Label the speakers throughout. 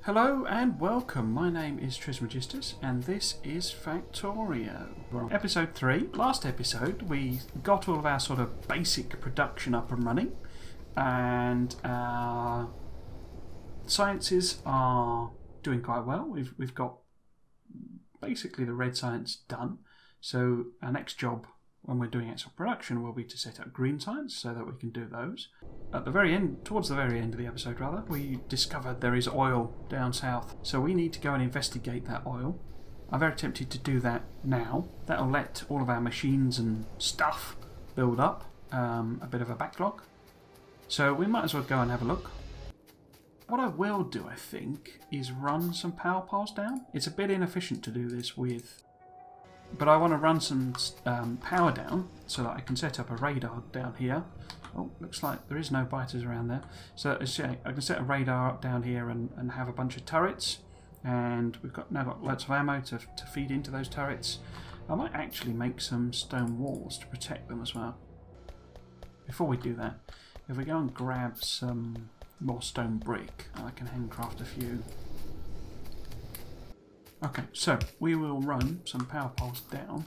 Speaker 1: Hello and welcome. My name is Trismegistus and this is Factorio. We're on episode 3. Last episode we got all of our sort of basic production up and running, and our sciences are doing quite well. We've got basically the red science done. So our next job when we're doing actual production will be to set up green science so that we can do those. At the very end, towards the very end of the episode rather, we discovered there is oil down south. So we need to go and investigate that oil. I'm very tempted to do that now. That'll let all of our machines and stuff build up, a bit of a backlog. So we might as well go and have a look. What I will do, I think, is run some power piles down. It's a bit inefficient to do this with, but I want to run some power down so that I can set up a radar down here. Oh, looks like there is no biters around there. So I can set a radar up down here and have a bunch of turrets. And we've now got lots of ammo to feed into those turrets. I might actually make some stone walls to protect them as well. Before we do that, if we go and grab some more stone brick, I can handcraft a few. Okay, so we will run some power poles down.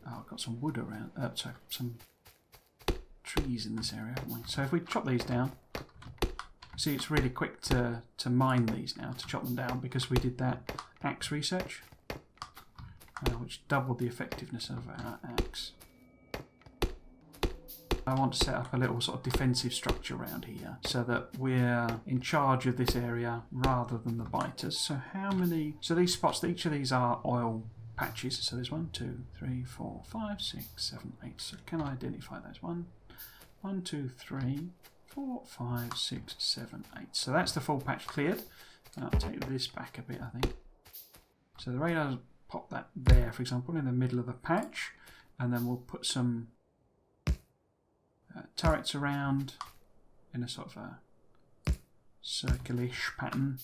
Speaker 1: Oh, I've got some wood around, sorry, some trees in this area, haven't we? So if we chop these down, see it's really quick to mine these now, to chop them down, because we did that axe research, which doubled the effectiveness of our axe. I want to set up a little sort of defensive structure around here so that we're in charge of this area rather than the biters. So how many... So these spots, each of these are oil patches. So there's 1, 2, 3, 4, 5, 6, 7, 8. So can I identify those? 1, 2, 3, 4, 5, 6, 7, 8. So that's the full patch cleared. I'll take this back a bit, I think. So the radars pop that there, for example, in the middle of the patch. And then we'll put some turrets around in a sort of a circle-ish pattern,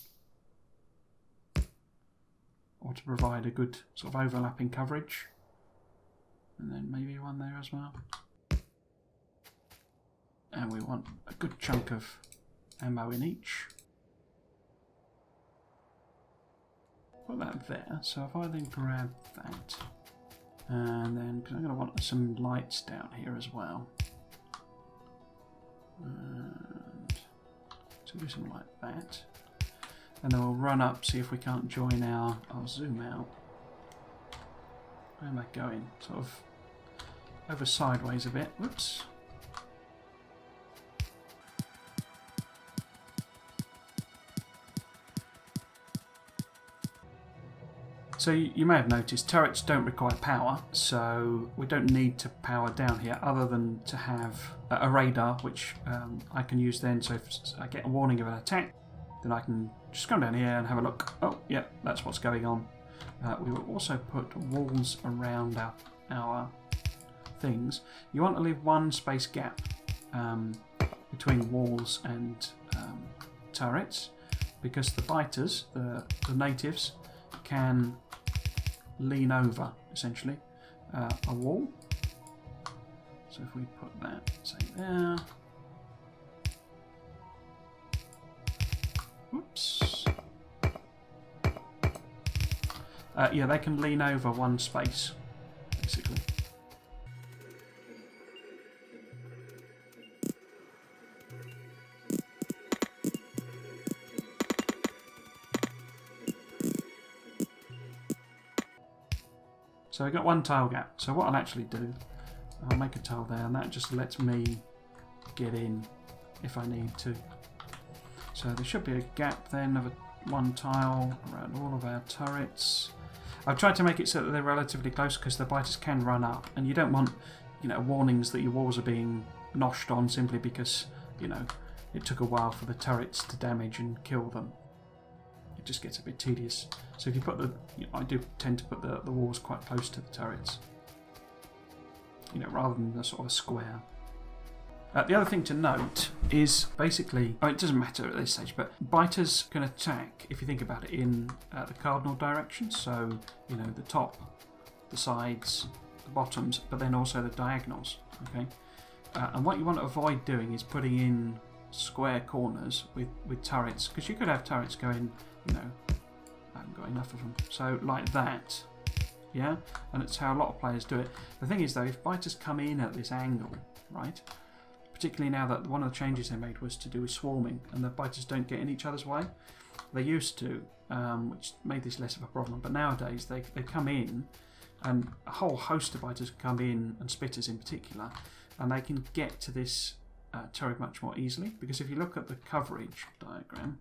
Speaker 1: or to provide a good sort of overlapping coverage, and then maybe one there as well. And we want a good chunk of ammo in each. Put that there. So if I then grab that, and then because I'm going to want some lights down here as well. And so do something like that, and then we'll run up, see if we can't join our... I'll zoom out. Where am I going? Sort of over sideways a bit. Whoops. So you may have noticed turrets don't require power, so we don't need to power down here other than to have a radar, which I can use then. So if I get a warning of an attack, then I can just come down here and have a look. Oh, yeah, that's what's going on. We will also put walls around our things. You want to leave one space gap between walls and turrets, because the biters, the natives, can lean over, essentially, a wall. So if we put that, say, there. Whoops. Yeah, they can lean over one space, basically. So I've got one tile gap. So what I'll actually do, I'll make a tile there, and that just lets me get in if I need to. So there should be a gap then of one tile around all of our turrets. I've tried to make it so that they're relatively close because the biters can run up, and you don't want, warnings that your walls are being noshed on simply because, it took a while for the turrets to damage and kill them. It just gets a bit tedious. So if you put I do tend to put the walls quite close to the turrets, rather than a sort of a square. The other thing to note is basically, it doesn't matter at this stage, but biters can attack, if you think about it, in the cardinal direction. So, the top, the sides, the bottoms, but then also the diagonals. Okay, and what you want to avoid doing is putting in square corners with turrets, because you could have turrets going, you know, I haven't got enough of them, so like that, yeah, and it's how a lot of players do it. The thing is though, if biters come in at this angle, right, particularly now that one of the changes they made was to do with swarming, and the biters don't get in each other's way. They used to, which made this less of a problem, but nowadays they come in, and a whole host of biters come in, and spitters in particular, and they can get to this turret much more easily, because if you look at the coverage diagram,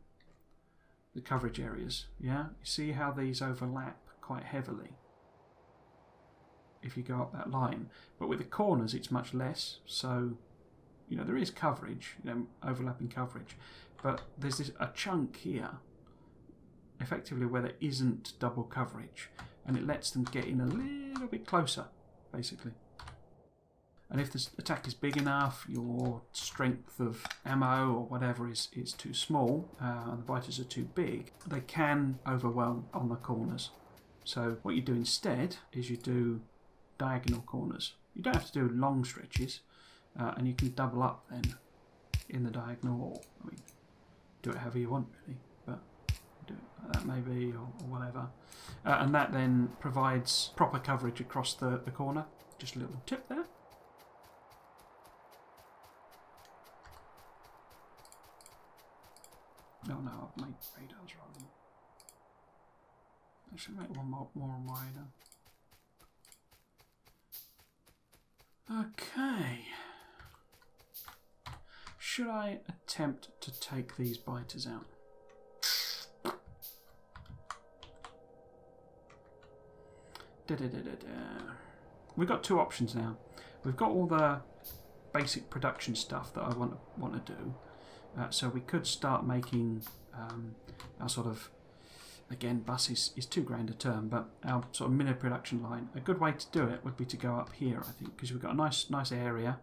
Speaker 1: the coverage areas, yeah, you see how these overlap quite heavily if you go up that line, but with the corners it's much less. So, you know, there is coverage, you know, overlapping coverage, but there's a chunk here effectively where there isn't double coverage, and it lets them get in a little bit closer basically. And if the attack is big enough, your strength of ammo or whatever is too small, and the biters are too big, they can overwhelm on the corners. So what you do instead is you do diagonal corners. You don't have to do long stretches, and you can double up then in the diagonal, or I mean, do it however you want really, but do it like that maybe, or whatever. And that then provides proper coverage across the corner. Just a little tip there. Oh no, I've made radars wrong. I should make one more radar. Okay. Should I attempt to take these biters out? We've got two options now. We've got all the basic production stuff that I want to do. So we could start making our sort of, again, bus is £2,000 a term, but our sort of mini production line. A good way to do it would be to go up here, I think, because we've got a nice area.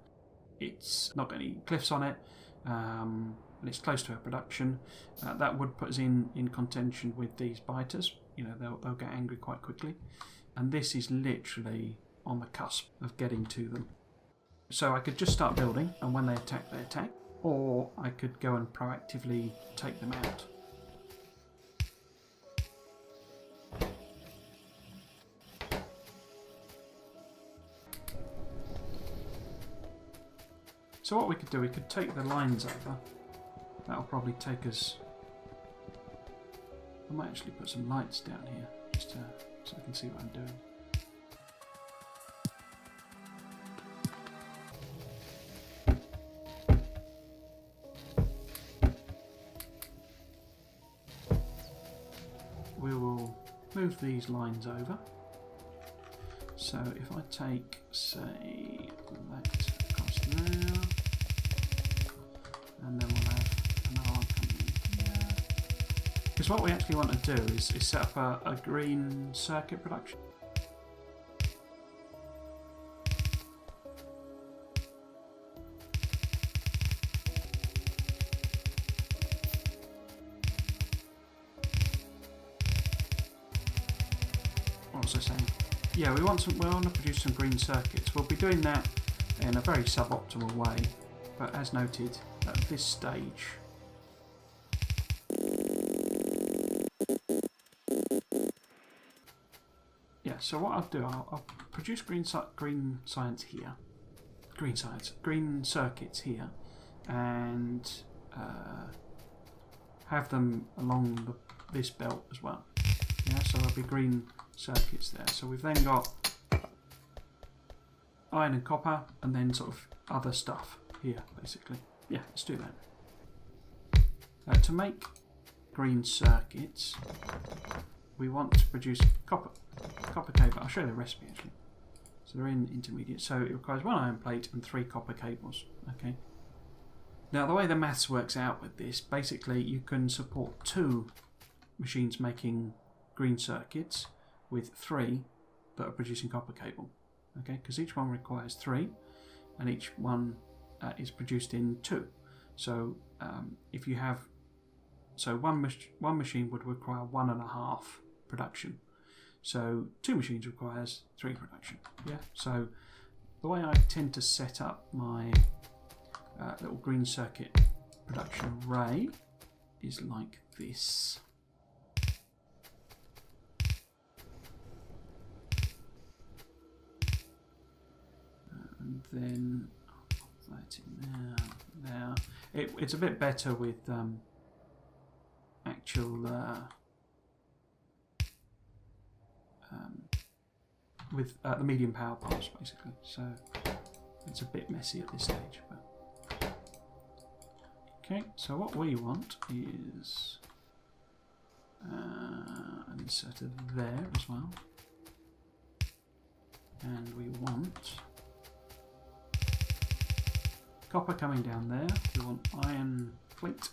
Speaker 1: It's not got any cliffs on it, and it's close to our production. That would put us in contention with these biters. You know, they'll get angry quite quickly, and this is literally on the cusp of getting to them. So I could just start building, and when they attack, they attack. Or I could go and proactively take them out. So what we could do, we could take the lines over. That'll probably take us... I might actually put some lights down here, just so I can see what I'm doing. We will move these lines over. So if I take, say, that across there, and then we'll have another one coming in here. Because what we actually want to do is set up a green circuit production. What was I saying? Yeah, we want to produce some green circuits. We'll be doing that in a very suboptimal way, but as noted at this stage. Yeah, so what I'll do, I'll produce green circuits here, and have them along this belt as well. Yeah, so there'll be green circuits there. So we've then got iron and copper, and then sort of other stuff here, basically. Yeah, let's do that. To make green circuits, we want to produce copper cable. I'll show you the recipe actually. So they're in intermediate. So it requires 1 iron plate and 3 copper cables. Okay. Now the way the maths works out with this, basically you can support 2 machines making green circuits with 3 that are producing copper cable. Okay, because each one requires 3, and each one is produced in 2. So if you have, so one machine would require 1.5 production. So 2 machines requires 3 production. Yeah. So the way I tend to set up my little green circuit production array is like this. And then I'll put that in there. It's a bit better with actual with the medium power parts, basically. So it's a bit messy at this stage. But okay, so what we want is an inserter there as well, and we want copper coming down there. We want iron plate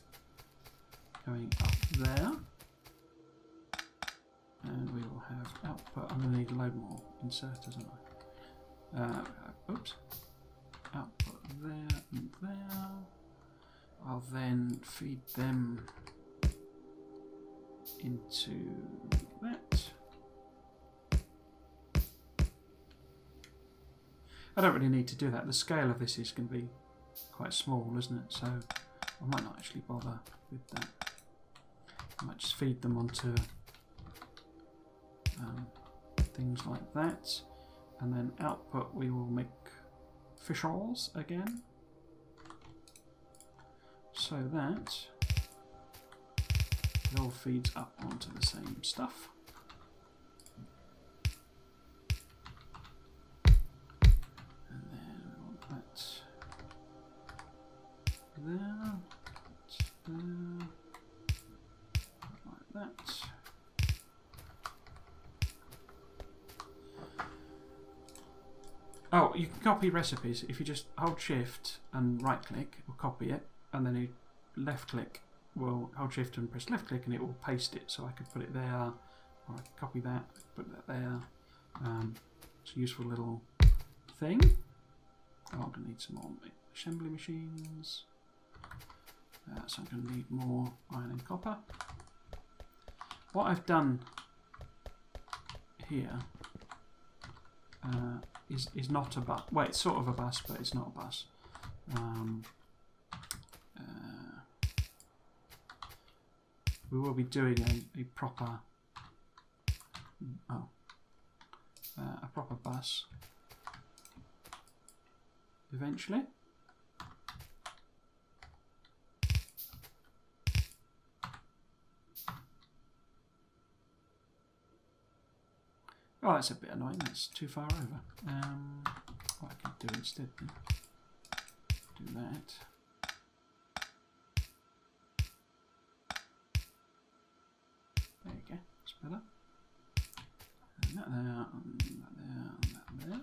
Speaker 1: going up there. And we will have output. I'm going to need a load more inserters, aren't I? Oops. Output there and there. I'll then feed them into that. I don't really need to do that. The scale of this is going to be quite small, isn't it? So I might not actually bother with that. I might just feed them onto things like that, and then output we will make fish oils again, so that it all feeds up onto the same stuff. And then we want that there, like that. Oh, you can copy recipes if you just hold shift and right click, it will copy it, and then you left click will hold shift and press left click and it will paste it. So I could put it there, or I could copy that, put that there. It's a useful little thing. Oh, I'm going to need some more assembly machines. So I'm going to need more iron and copper. What I've done here is not a bus. Well, it's sort of a bus, but it's not a bus. We will be doing a proper bus eventually. Oh, that's a bit annoying. That's too far over. What I can do instead then, do that. There you go. That's better. And that there, and that there, and that there.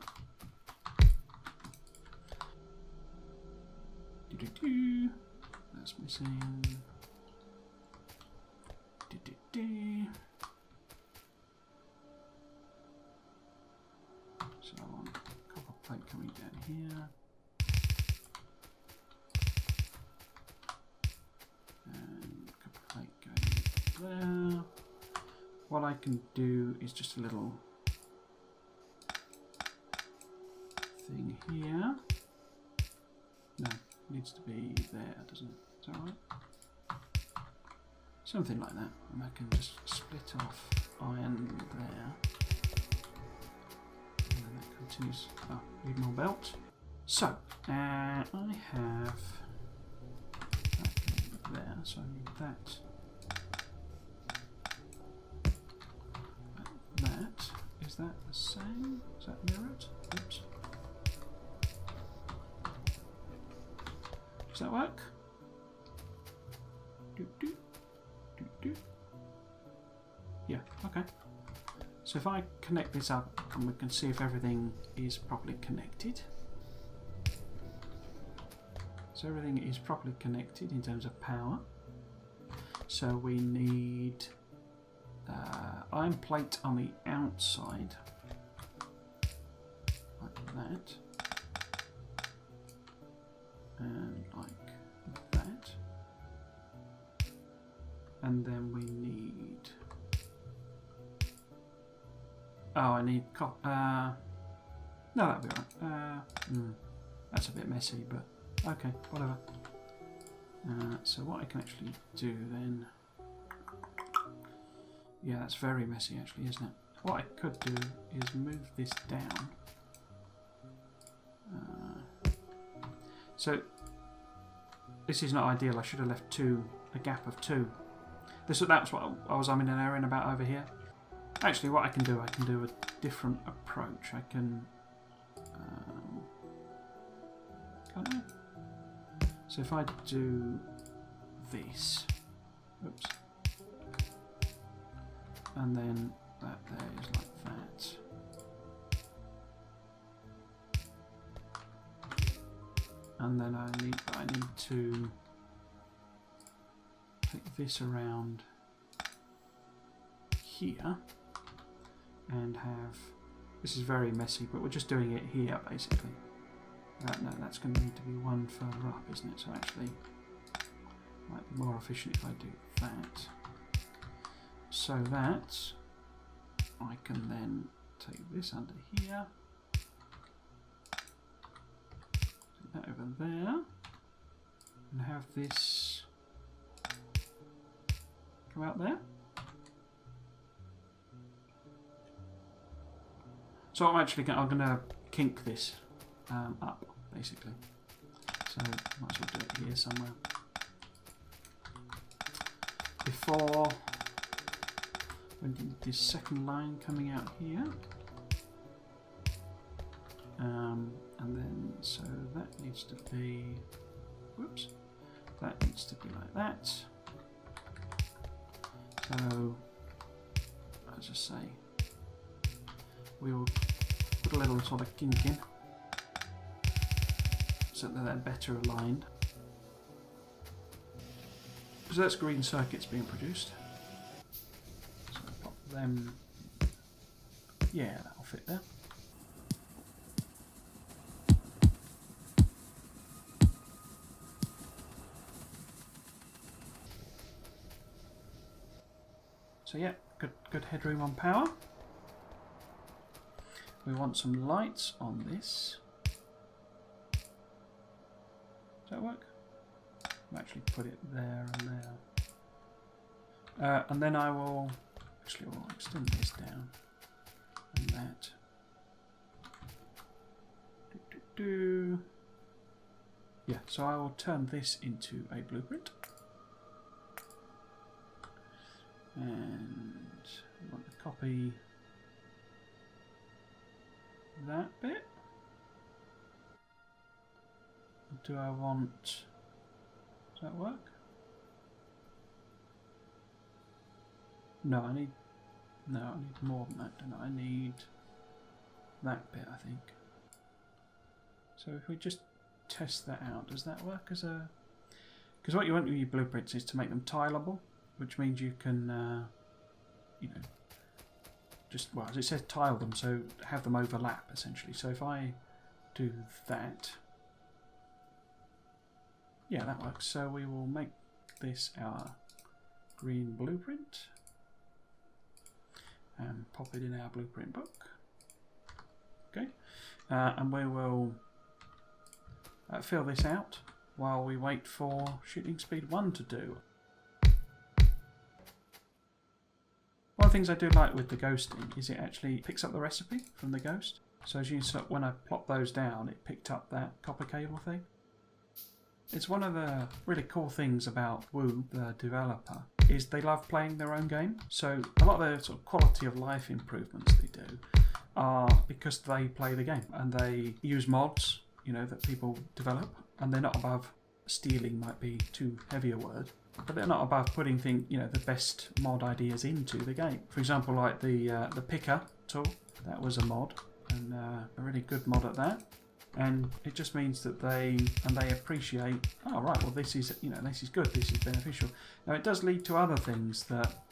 Speaker 1: Do-do-do. That's missing. Do-do-do. So I want copper plate coming down here. And copper plate going there. What I can do is just a little thing here. No, it needs to be there, doesn't it? Is that right? Something like that. And I can just split off iron there. Continues. Oh, need more belt. So, I have that there, so I need that. That. Is that the same? Is that mirrored? Oops. Does that work? Yeah, okay. So if I connect this up and we can see if everything is properly connected. So everything is properly connected in terms of power. So we need iron plate on the outside, like that, and like that. And then we need Oh, I need no, that'll be alright. That's a bit messy, but okay, whatever. So what I can actually do then... Yeah, that's very messy actually, isn't it? What I could do is move this down. So this is not ideal. I should have left a gap of 2. That's what I was umming and erring about over here. Actually, what I can do a different approach. I can... can't I? So if I do this, oops, and then that there is like that. And then I need to take this around here and have... This is very messy, but we're just doing it here basically. No, that's going to need to be one further up, isn't it? So actually, might be more efficient if I do that. So that I can then take this under here, take that over there, and have this come out there. So I'm going to kink this up, basically. So might as well do it here somewhere. Before we need this second line coming out here, and then so that needs to be, whoops, that needs to be like that. So as I say, we will put a little sort of kink in so that they're better aligned. So that's green circuits being produced. So pop them, yeah, that'll fit there. So yeah, good headroom on power. We want some lights on this. Does that work? I'll actually put it there and there. And then I will extend this down and that. Yeah, so I will turn this into a blueprint. And I want to copy that bit. Do I want... Does that work? No, I need more than that, don't I? I need that bit, I think. So if we just test that out, does that work as a... Because what you want with your blueprints is to make them tileable, which means you can, you know, just, well, as it says, tile them, so have them overlap, essentially. So if I do that, yeah, that works. So we will make this our green blueprint and pop it in our blueprint book. Okay, and we will fill this out while we wait for shooting speed 1 to do. One of the things I do like with the ghosting is it actually picks up the recipe from the ghost. So as you saw, when I plopped those down, it picked up that copper cable thing. It's one of the really cool things about Woo, the developer, is they love playing their own game. So a lot of the sort of quality of life improvements they do are because they play the game and they use mods, you know, that people develop, and they're not above stealing, might be too heavy a word, but they're not above putting the best mod ideas into the game. For example, like the picker tool, that was a mod, and a really good mod at that. And it just means that they appreciate, oh right, well this is good, this is beneficial. Now it does lead to other things that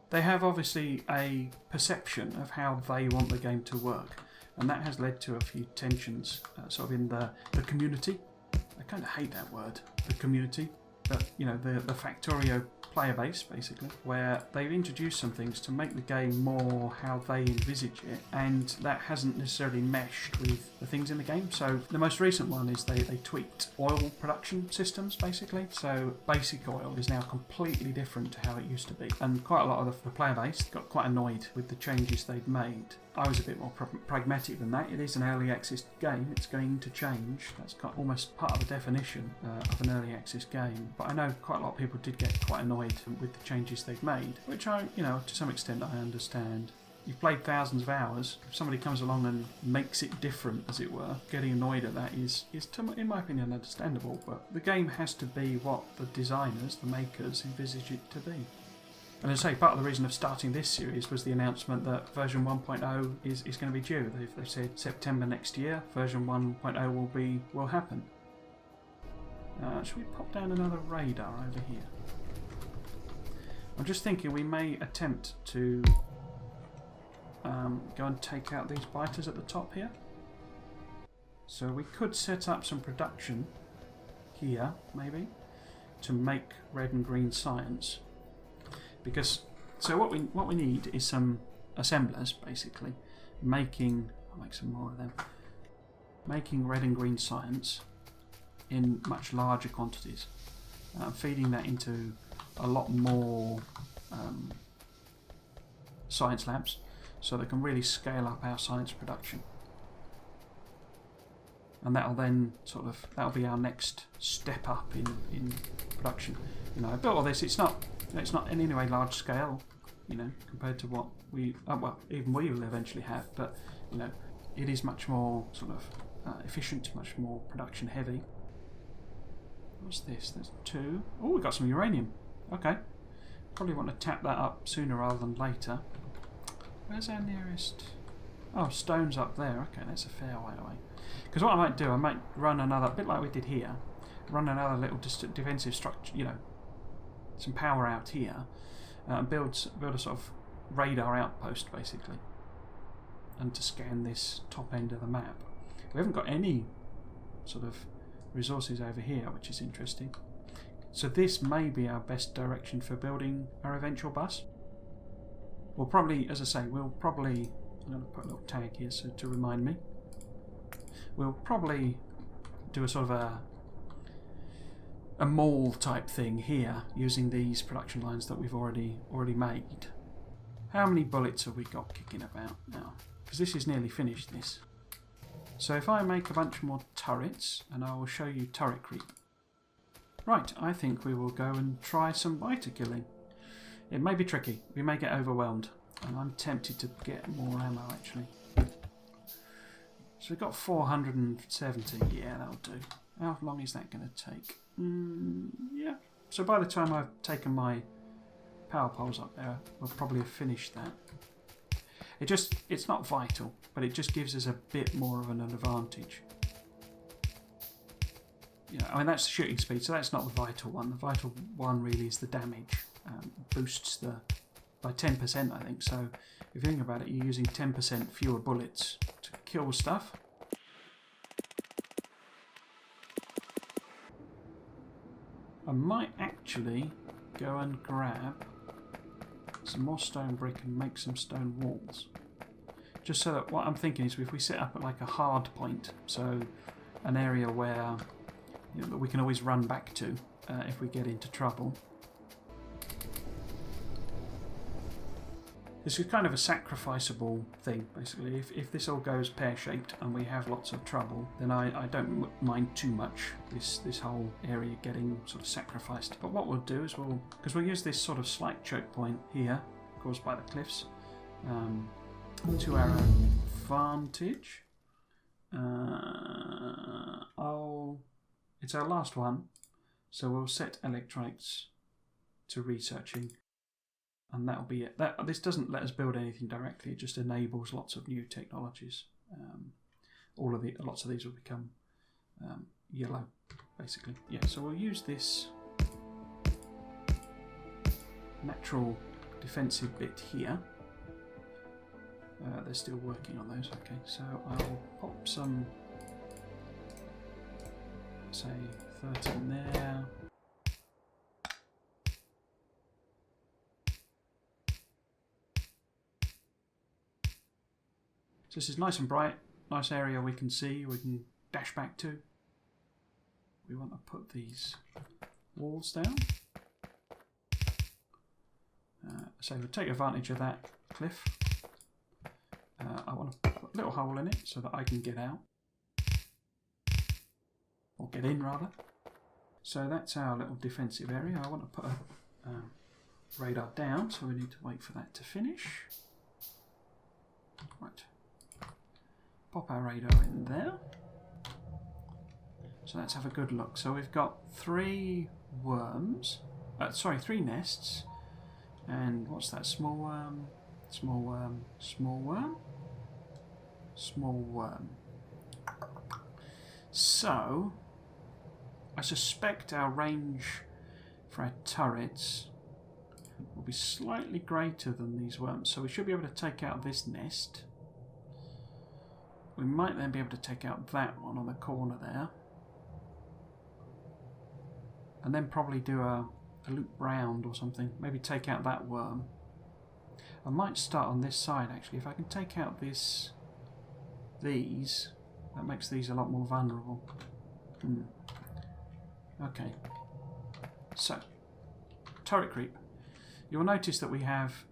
Speaker 1: they have obviously a perception of how they want the game to work, and that has led to a few tensions sort of in the community. I kind of hate that word, the community, but you know, the Factorio player base, basically, where they've introduced some things to make the game more how they envisage it, and that hasn't necessarily meshed with the things in the game. So the most recent one is they tweaked oil production systems, basically. So basic oil is now completely different to how it used to be, and quite a lot of the player base got quite annoyed with the changes they'd made. I was a bit more pragmatic than that. It is an early access game. It's going to change. That's almost part of the definition of an early access game. But I know quite a lot of people did get quite annoyed with the changes they've made, which I, to some extent I understand. You've played thousands of hours. If somebody comes along and makes it different, as it were, getting annoyed at that is in my opinion, understandable. But the game has to be what the designers, the makers, envisage it to be. And as I say, part of the reason of starting this series was the announcement that version 1.0 is going to be due. They've said September next year, version 1.0 will happen. Should we pop down another radar over here? I'm just thinking we may attempt to go and take out these biters at the top here. So we could set up some production here, maybe, to make red and green science. Because what we need is some assemblers, basically, I'll make some more of them, making red and green science in much larger quantities, feeding that into a lot more science labs, so they can really scale up our science production. And that'll be our next step up in production. I built all this. It's not in any way large scale, compared to what even we will eventually have. But it is much more efficient, much more production heavy. What's this? There's 2. Oh, we got some uranium. Okay, probably want to tap that up sooner rather than later. Where's our nearest? Oh, stone's up there. Okay, that's a fair way away. Because what I might do, I might run another, bit like we did here, run another little defensive structure, some power out here, and build a sort of radar outpost, basically, and to scan this top end of the map. We haven't got any sort of resources over here, which is interesting. So this may be our best direction for building our eventual bus. We'll probably, as I say, I'm going to put a little tag here so to remind me. We'll probably do a sort of a mall type thing here using these production lines that we've already made. How many bullets have we got kicking about now? Because this is nearly finished, this. So if I make a bunch more turrets, and I will show you turret creep. Right, I think we will go and try some biter killing. It may be tricky. We may get overwhelmed. And I'm tempted to get more ammo, actually. So we've got 470. Yeah, that'll do. How long is that going to take? Yeah. So by the time I've taken my power poles up there, we'll probably have finished that. It's not vital, but it just gives us a bit more of an advantage. That's the shooting speed, so that's not the vital one. The vital one really is the damage. Boosts by 10%, I think. So if you think about it, you're using 10% fewer bullets to kill stuff. I might actually go and grab some more stone brick and make some stone walls. Just so that what I'm thinking is if we set up at like a hard point, so an area where that we can always run back to if we get into trouble. This is kind of a sacrificeable thing, basically. If this all goes pear-shaped and we have lots of trouble, then I don't mind too much this whole area getting sort of sacrificed. But what we'll do is because we'll use this sort of slight choke point here, caused by the cliffs, to our advantage. It's our last one, so we'll set electronics to researching. And that'll be it. This doesn't let us build anything directly. It just enables lots of new technologies. Lots of these will become yellow, basically. Yeah. So we'll use this natural defensive bit here. They're still working on those. Okay. So I'll pop some, say, 13 there. So this is nice and bright, nice area we can see, we can dash back to. We want to put these walls down. So we'll take advantage of that cliff. I want to put a little hole in it so that I can get out. Or get in, rather. So that's our little defensive area. I want to put a radar down, so we need to wait for that to finish. Right. Pop our radar in there. So let's have a good look. So we've got 3 worms. Sorry, 3 nests. And what's that? Small worm, small worm, small worm, small worm. So I suspect our range for our turrets will be slightly greater than these worms. So we should be able to take out this nest. We might then be able to take out that one on the corner there. And then probably do a loop round or something. Maybe take out that worm. I might start on this side actually. If I can take out these, that makes these a lot more vulnerable. Okay. So, turret creep. You'll notice that we have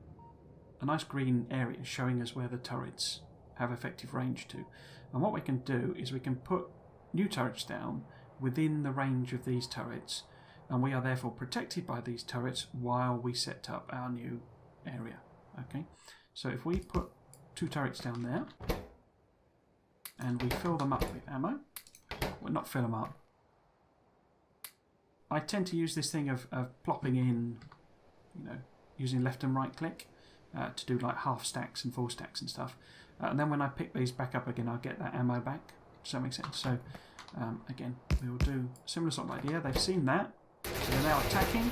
Speaker 1: a nice green area showing us where the turrets have effective range to. And what we can do is we can put new turrets down within the range of these turrets, and we are therefore protected by these turrets while we set up our new area. Okay, so if we put 2 turrets down there and we fill them up with ammo, well, not fill them up. I tend to use this thing of plopping in, you know, using left and right click to do like half stacks and full stacks and stuff. And then when I pick these back up again, I'll get that ammo back. Does that make sense? So again, we will do a similar sort of idea. They've seen that. So they're now attacking,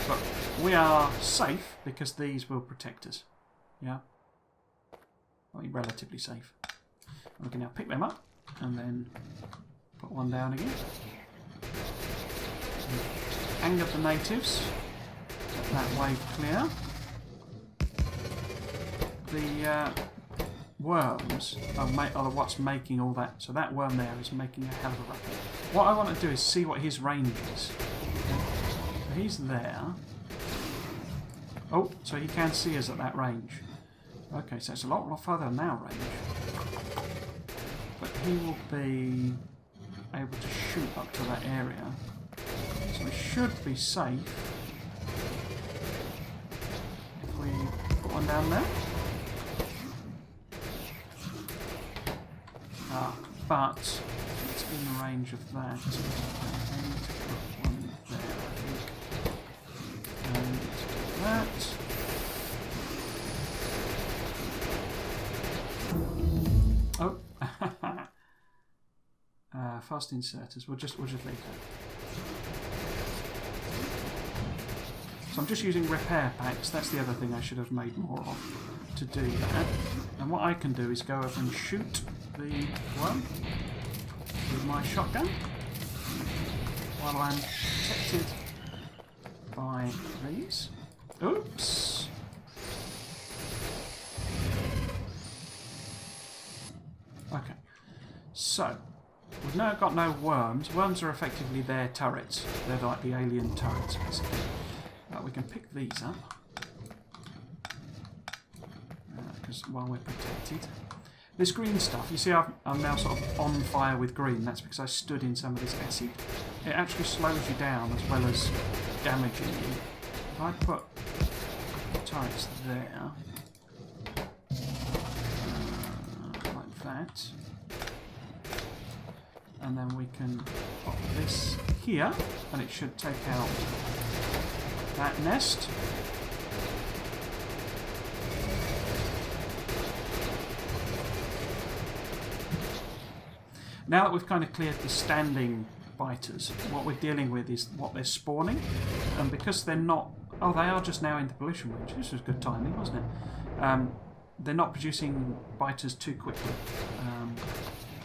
Speaker 1: but we are safe because these will protect us. Yeah, I mean, relatively safe. We can now pick them up and then put one down again. Anger the natives. Get that wave clear. The worms are what's making all that. So that worm there is making a hell of a racket. What I want to do is see what his range is. So he's there. Oh, so he can see us at that range. Okay, so it's a lot further than our range. But he will be able to shoot up to that area. So we should be safe if we put one down there. But it's in range of that. I need to put one there, I think. And that. Oh, fast inserters. We'll just leave that. So I'm just using repair packs. That's the other thing I should have made more of to do that. And what I can do is go over and shoot the worm with my shotgun while I'm protected by these. Oops! Okay, so we've now got no worms. Worms are effectively their turrets. They're like the alien turrets, basically. We can pick these up because while we're protected. This green stuff, you see I'm now sort of on fire with green. That's because I stood in some of this acid. It actually slows you down as well as damaging you. If I put turrets there, like that, and then we can pop this here, and it should take out that nest. Now that we've kind of cleared the standing biters, what we're dealing with is what they're spawning. And because they're not... Oh, they are just now in the pollution range. This was good timing, wasn't it? They're not producing biters too quickly.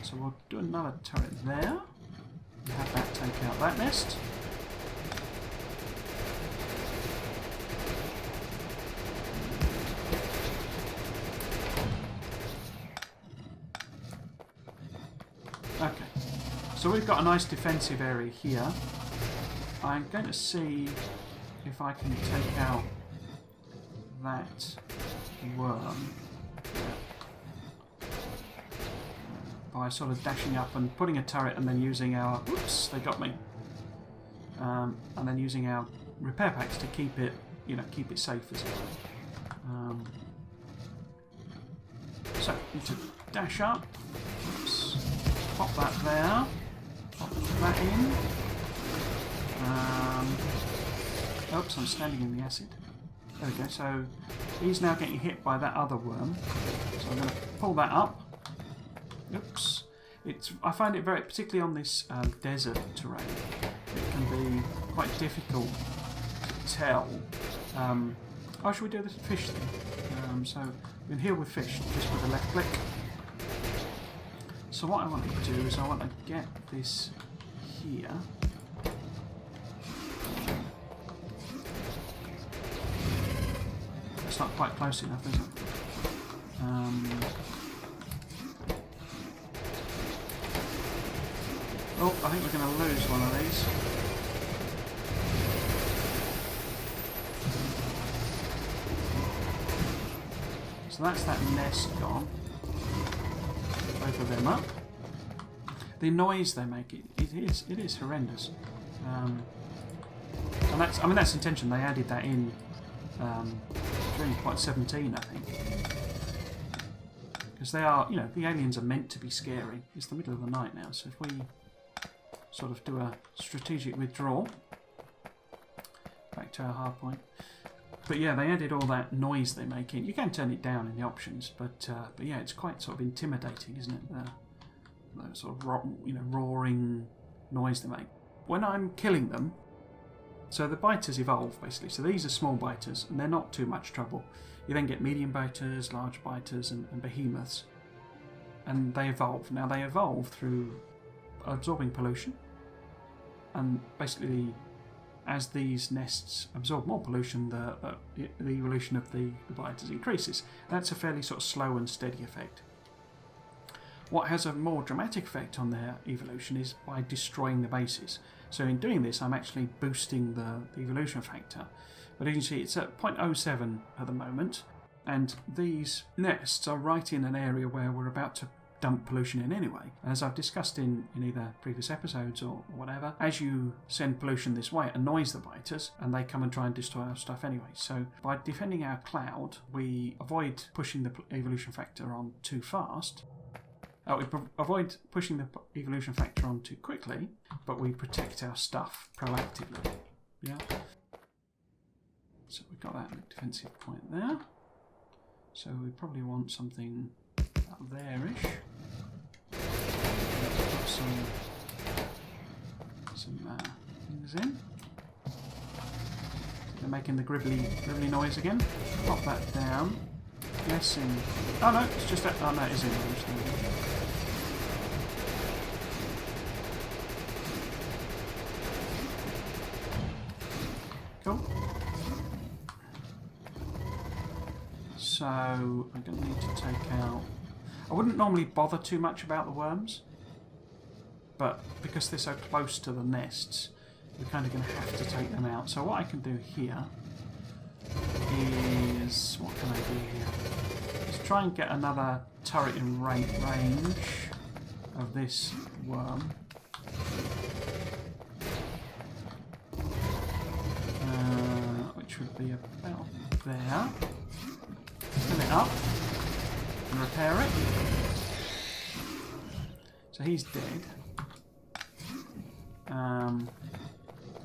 Speaker 1: So we'll do another turret there. And have that take out that nest. Okay. So we've got a nice defensive area here. I'm going to see if I can take out that worm by sort of dashing up and putting a turret and then using our... Oops, they got me. And then using our repair packs to keep it, you know, keep it safe as well. So, need to dash up. Oops. Pop that there. Pop that in. Oops, I'm standing in the acid. There we go. So, he's now getting hit by that other worm. So I'm going to pull that up. Oops. I find it very, particularly on this desert terrain, it can be quite difficult to tell. Oh, should we do the fish thing? So we can heal with fish, just with a left click. So what I want to do is I want to get this here. It's not quite close enough, is it? Oh, I think we're going to lose one of these. So that's that nest gone. Both of them up. The noise they make, it is horrendous. And that's, I mean, that's intention. They added that in during Point 17, I think. Because they are, you know, the aliens are meant to be scary. It's the middle of the night now, so if we sort of do a strategic withdrawal back to our hard point. But yeah, they added all that noise they make in. You can turn it down in the options, but yeah, it's quite sort of intimidating, isn't it? The sort of roaring noise they make when I'm killing them. So the biters evolve basically. So these are small biters, and they're not too much trouble. You then get medium biters, large biters, and behemoths, and they evolve. Now they evolve through absorbing pollution, and basically as these nests absorb more pollution, the evolution of the biters increases. That's a fairly sort of slow and steady effect. What has a more dramatic effect on their evolution is by destroying the bases. So in doing this, I'm actually boosting the evolution factor. But as you can see, it's at 0.07 at the moment, and these nests are right in an area where we're about to dump pollution in anyway. As I've discussed in either previous episodes or whatever, as you send pollution this way, it annoys the biters and they come and try and destroy our stuff anyway. So by defending our cloud, we avoid pushing the evolution factor on too fast. We avoid pushing the evolution factor on too quickly, but we protect our stuff proactively. Yeah. So we've got that defensive point there. So we probably want something up there-ish. Put some things in. They're making the gribbly noise again. Pop that down. Guessing. Oh no, it's just that. Oh no, it is in there. Cool. So I'm going to need to take out... I wouldn't normally bother too much about the worms, but because they're so close to the nests, we're kind of going to have to take them out. So what I can do here is... What can I do here? Let's try and get another turret in range of this worm. Which would be about there. Fill it up and repair it. So he's dead.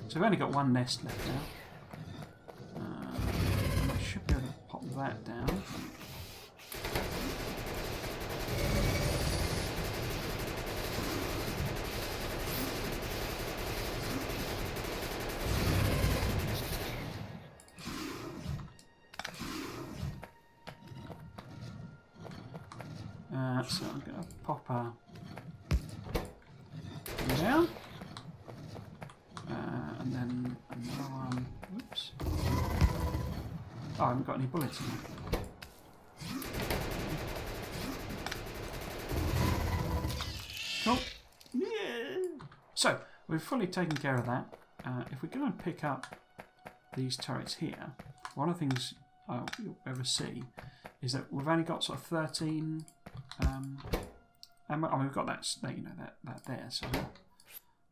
Speaker 1: So we've only got one nest left now. I should be able to pop that down. So I'm going to pop her down, and then another one. Oops! Oh, I haven't got any bullets in there. Cool. So, we've fully taken care of that. If we go and pick up these turrets here, one of the things you'll ever see is that we've only got sort of 13 ammo. I mean, we've got that there, so I'm not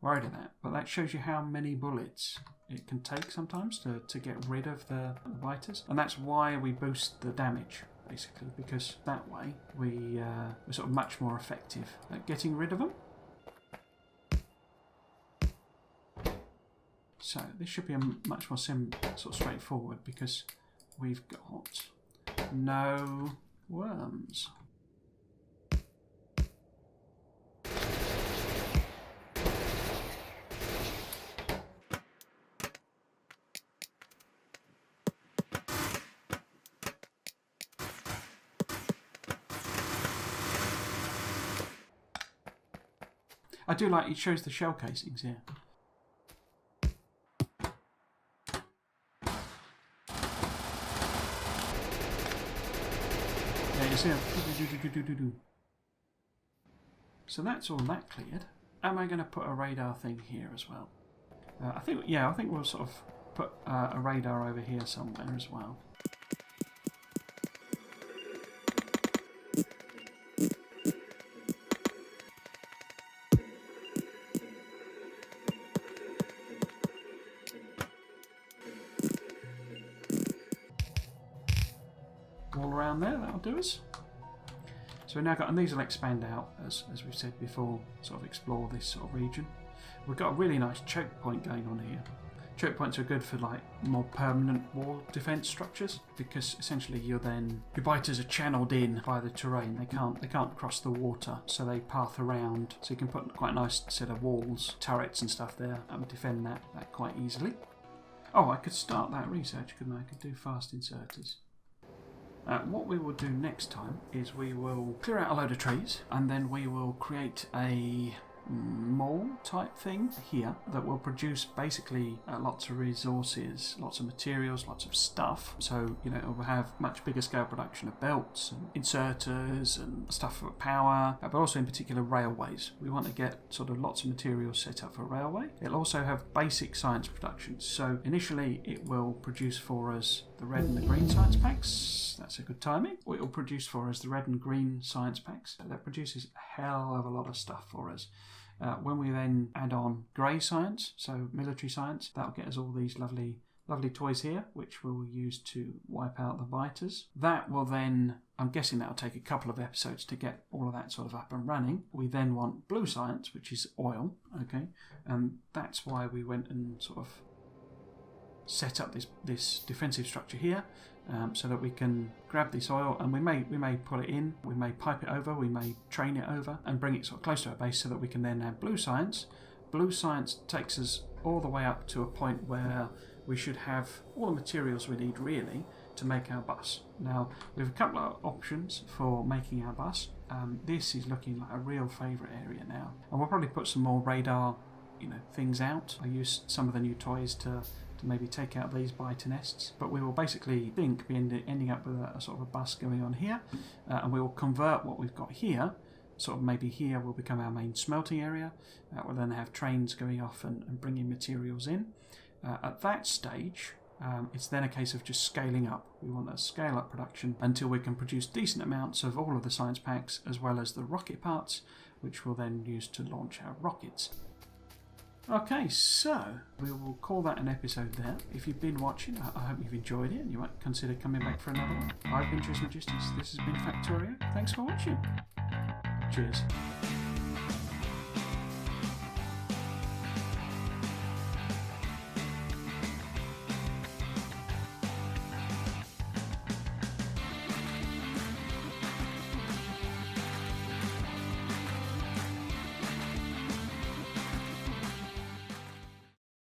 Speaker 1: worried of that. But that shows you how many bullets it can take sometimes to get rid of the biters. And that's why we boost the damage, basically, because that way we're sort of much more effective at getting rid of them. So this should be a much more sort of straightforward because we've got no worms. I do like it shows the shell casings here. Yeah, you see them. So that's all that cleared. Am I going to put a radar thing here as well? I think we'll sort of put a radar over here somewhere as well. All around there, that'll do us. So we've now got, and these will expand out as we've said before, sort of explore this sort of region. We've got a really nice choke point going on here. Choke points are good for like more permanent wall defense structures because essentially your biters are channeled in by the terrain. They can't cross the water, so they path around. So you can put quite a nice set of walls, turrets and stuff there and defend that quite easily. Oh, I could start that research, couldn't I? I could do fast inserters. What we will do next time is we will clear out a load of trees and then we will create a mall type thing here that will produce basically lots of resources, lots of materials, lots of stuff. So, you know, it will have much bigger scale production of belts and inserters and stuff for power, but also in particular railways. We want to get sort of lots of materials set up for railway. It'll also have basic science production. So initially it will produce for us the red and the green science packs. That's a good timing. It will produce for us the red and green science packs. That produces a hell of a lot of stuff for us. When we then add on grey science, so military science, that'll get us all these lovely toys here, which we'll use to wipe out the biters. That will then, I'm guessing that'll take a couple of episodes to get all of that sort of up and running. We then want blue science, which is oil, okay? And that's why we went and sort of set up this defensive structure here, so that we can grab this oil and we may pull it in, we may pipe it over, we may train it over and bring it sort of close to our base so that we can then have blue science. Blue science takes us all the way up to a point where we should have all the materials we need really to make our bus. Now we have a couple of options for making our bus. This is looking like a real favourite area now, and we'll probably put some more radar things out. I use some of the new toys to maybe take out these biter nests, but we will basically be ending up with a sort of a bus going on here, and we will convert what we've got here, sort of maybe here will become our main smelting area. We'll then have trains going off and bringing materials in. At that stage, it's then a case of just scaling up. We want to scale up production until we can produce decent amounts of all of the science packs as well as the rocket parts, which we'll then use to launch our rockets. Okay, so we will call that an episode there. If you've been watching, I hope you've enjoyed it and you might consider coming back for another one. I've been Trismagistus, this has been Factorio. Thanks for watching. Cheers.